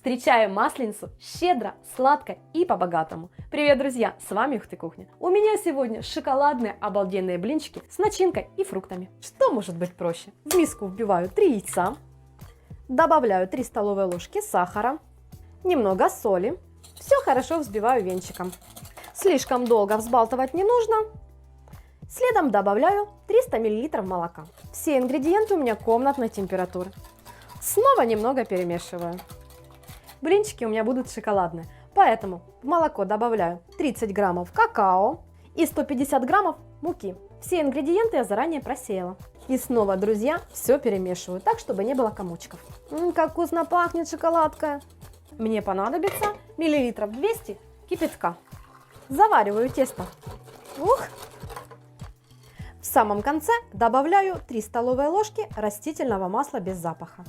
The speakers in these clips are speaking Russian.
Встречаем Масленицу щедро, сладко и по-богатому. Привет, друзья, с вами Ух ты Кухня. У меня сегодня шоколадные обалденные блинчики с начинкой и фруктами. Что может быть проще? В миску вбиваю 3 яйца, добавляю 3 столовые ложки сахара, немного соли. Все хорошо взбиваю венчиком. Слишком долго взбалтывать не нужно. Следом добавляю 300 мл молока. Все ингредиенты у меня комнатной температуры. Снова немного перемешиваю. Блинчики у меня будут шоколадные, поэтому в молоко добавляю 30 граммов какао и 150 граммов муки. Все ингредиенты я заранее просеяла. И снова, друзья, все перемешиваю так, чтобы не было комочков. Как вкусно пахнет шоколадка! Мне понадобится миллилитров 200 кипятка. Завариваю тесто. Ух! В самом конце добавляю 3 столовые ложки растительного масла без запаха.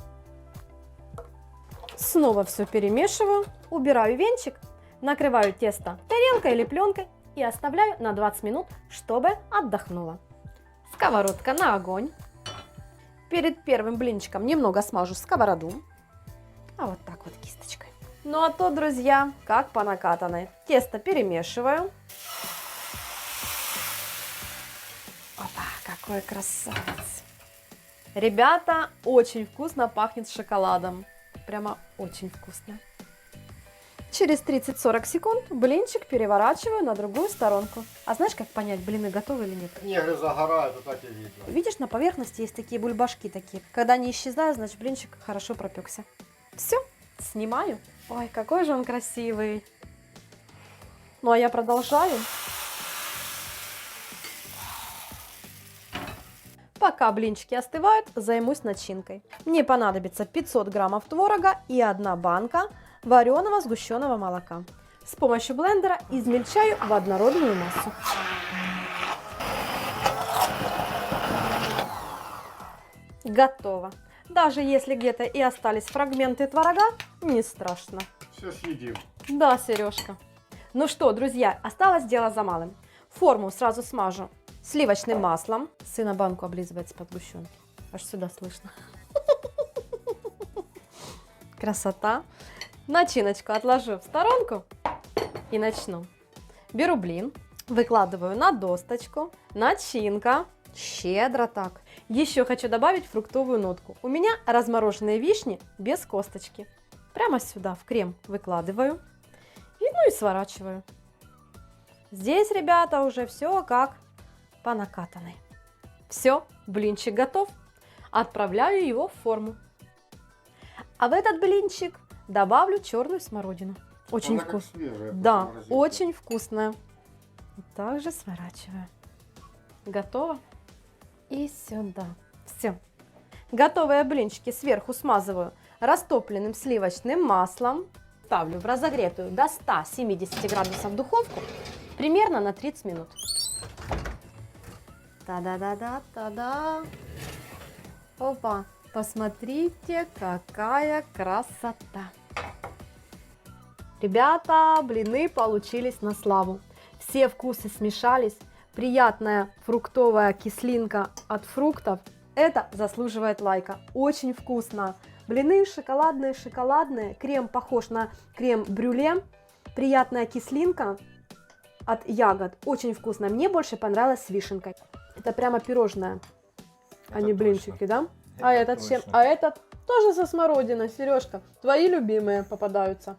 Снова все перемешиваю, убираю венчик, накрываю тесто тарелкой или пленкой и оставляю на 20 минут, чтобы отдохнуло. Сковородка на огонь. Перед первым блинчиком немного смажу сковороду. А вот так вот кисточкой. Ну а то, друзья, как по накатанной. Тесто перемешиваю. Опа, какой красавец. Ребята, очень вкусно пахнет шоколадом. Прямо очень вкусно. Через 30-40 секунд блинчик переворачиваю на другую сторонку. А знаешь, как понять, блины готовы или нет? Негры загорают, а так и видно. Видишь, на поверхности есть такие бульбашки такие. Когда они исчезают, значит блинчик хорошо пропекся. Все, снимаю. Ой, какой же он красивый. Ну а я продолжаю. Пока блинчики остывают, займусь начинкой. Мне понадобится 500 граммов творога и 1 банка вареного сгущенного молока. С помощью блендера измельчаю в однородную массу. Готово. Даже если где-то и остались фрагменты творога, не страшно. Все съедим. Да, Сережка. Ну что, друзья, осталось дело за малым. Форму сразу смажу сливочным маслом. Сына банку облизывается под сгущенки. Аж сюда слышно. Красота. Начиночку отложу в сторонку и начну. Беру блин, выкладываю на досточку. Начинка. Щедро так. Еще хочу добавить фруктовую нотку. У меня размороженные вишни без косточки. Прямо сюда в крем выкладываю. Ну и сворачиваю. Здесь, ребята, уже все как по накатанной. Все, блинчик готов. Отправляю его в форму. А в этот блинчик добавлю черную смородину. Очень вкусная. Да, очень вкусная. Также сворачиваю. Готово. И сюда. Все. Готовые блинчики сверху смазываю растопленным сливочным маслом. Ставлю в разогретую до 170 градусов духовку примерно на 30 минут. Та-да-да-да-та-да. Опа, посмотрите, какая красота. Ребята, блины получились на славу. Все вкусы смешались. Приятная фруктовая кислинка от фруктов. Это заслуживает лайка. Очень вкусно. Блины шоколадные. Крем похож на крем-брюле. Приятная кислинка от ягод. Очень вкусно. Мне больше понравилось с вишенкой. Это прямо пирожное, а не блинчики, да? А этот чем? А этот тоже со смородиной, Сережка. Твои любимые попадаются.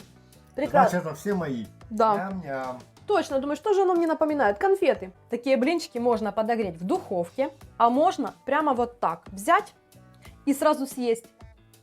Прекрасно. Значит, это все мои. Да. Ням-ням. Точно, думаю, что же оно мне напоминает? Конфеты. Такие блинчики можно подогреть в духовке, а можно прямо вот так взять и сразу съесть.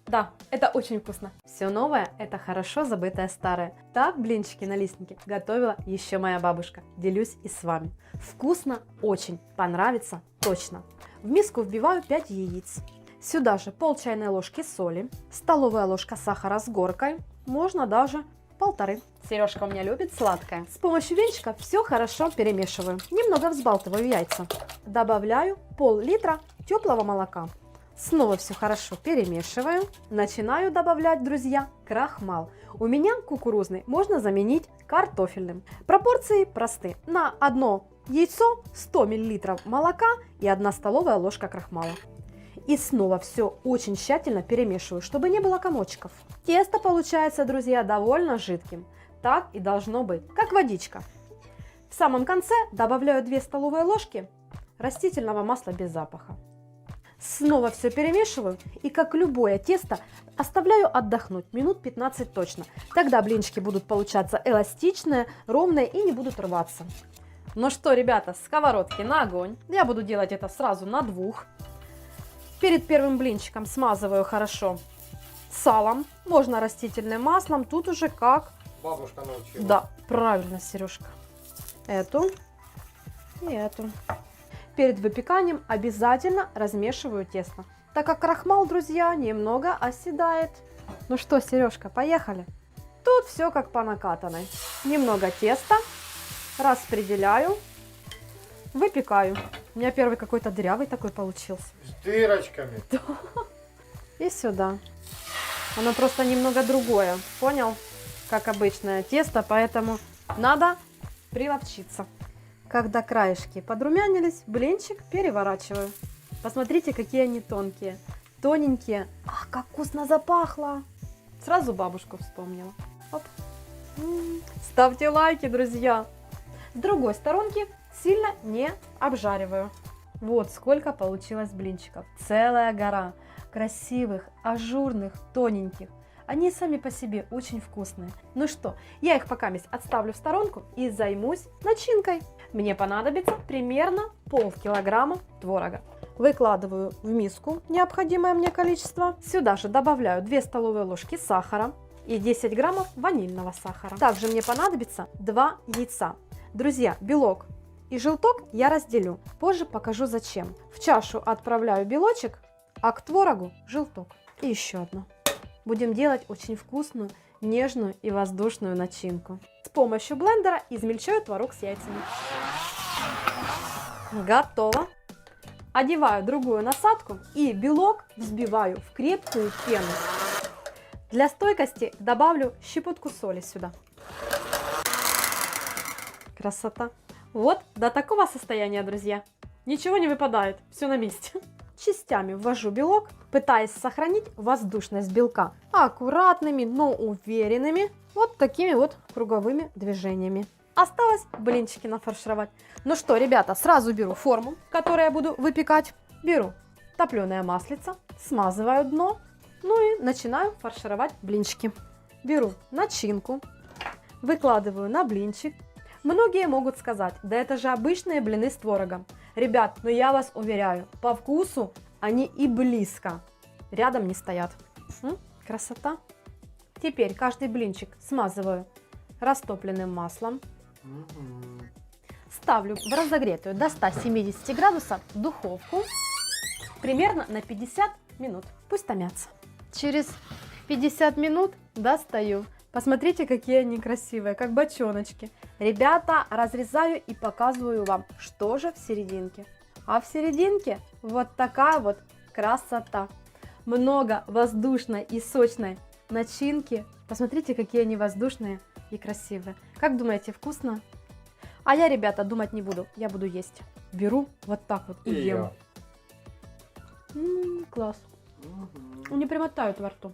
Да, это очень вкусно. Все новое – это хорошо забытое старое. Так блинчики-налистники готовила еще моя бабушка. Делюсь и с вами. Вкусно очень, понравится точно. В миску вбиваю 5 яиц. Сюда же пол чайной ложки соли, столовая ложка сахара с горкой, можно даже 1,5. Сережка у меня любит сладкое. С помощью венчика все хорошо перемешиваю. Немного взбалтываю яйца. Добавляю пол-литра теплого молока. Снова все хорошо перемешиваю. Начинаю добавлять, друзья, крахмал. У меня кукурузный, можно заменить картофельным. Пропорции просты. На одно яйцо 100 мл молока и 1 столовая ложка крахмала. И снова все очень тщательно перемешиваю, чтобы не было комочков. Тесто получается, друзья, довольно жидким. Так и должно быть, как водичка. В самом конце добавляю 2 столовые ложки растительного масла без запаха. Снова все перемешиваю и, как любое тесто, оставляю отдохнуть минут 15 точно. Тогда блинчики будут получаться эластичные, ровные и не будут рваться. Ну что, ребята, сковородки на огонь. Я буду делать это сразу на 2. Перед первым блинчиком смазываю хорошо салом, можно растительным маслом, тут уже как... Бабушка научила. Да, правильно, Сережка. Эту и эту. Перед выпеканием обязательно размешиваю тесто, так как крахмал, друзья, немного оседает. Ну что, Сережка, поехали. Тут все как по накатанной. Немного теста, распределяю, выпекаю. У меня первый какой-то дырявый такой получился. С дырочками. И сюда. Оно просто немного другое, понял? Как обычное тесто, поэтому надо приловчиться. Когда краешки подрумянились, блинчик переворачиваю. Посмотрите, какие они тонкие, тоненькие. Ах, как вкусно запахло! Сразу бабушку вспомнила. Оп. Ставьте лайки, друзья! С другой сторонки сильно не обжариваю. Вот сколько получилось блинчиков. Целая гора красивых, ажурных, тоненьких. Они сами по себе очень вкусные. Ну что, я их пока отставлю в сторонку и займусь начинкой. Мне понадобится примерно полкилограмма творога. Выкладываю в миску необходимое мне количество. Сюда же добавляю 2 столовые ложки сахара и 10 граммов ванильного сахара. Также мне понадобится 2 яйца. Друзья, белок и желток я разделю. Позже покажу зачем. В чашу отправляю белочек, а к творогу желток. И еще одно. Будем делать очень вкусную, нежную и воздушную начинку. С помощью блендера измельчаю творог с яйцами. Готово. Одеваю другую насадку и белок взбиваю в крепкую пену. Для стойкости добавлю щепотку соли сюда. Красота. Вот до такого состояния, друзья. Ничего не выпадает, все на месте. Частями ввожу белок, пытаясь сохранить воздушность белка аккуратными, но уверенными, вот такими вот круговыми движениями. Осталось блинчики нафаршировать. Ну что, ребята, сразу беру форму, в которой я буду выпекать. Беру топленое маслице, смазываю дно, ну и начинаю фаршировать блинчики. Беру начинку, выкладываю на блинчик. Многие могут сказать, да это же обычные блины с творогом. Ребят, но я вас уверяю, по вкусу они и близко рядом не стоят. Красота. Теперь каждый блинчик смазываю растопленным маслом. Ставлю в разогретую до 170 градусов духовку примерно на 50 минут. Пусть томятся. Через 50 минут достаю. Посмотрите, какие они красивые, как бочоночки. Ребята, разрезаю и показываю вам, что же в серединке. А в серединке вот такая вот красота. Много воздушной и сочной начинки. Посмотрите, какие они воздушные и красивые. Как думаете, вкусно? А я, ребята, думать не буду, я буду есть. Беру вот так вот и ем. Класс. Они прямо тают во рту.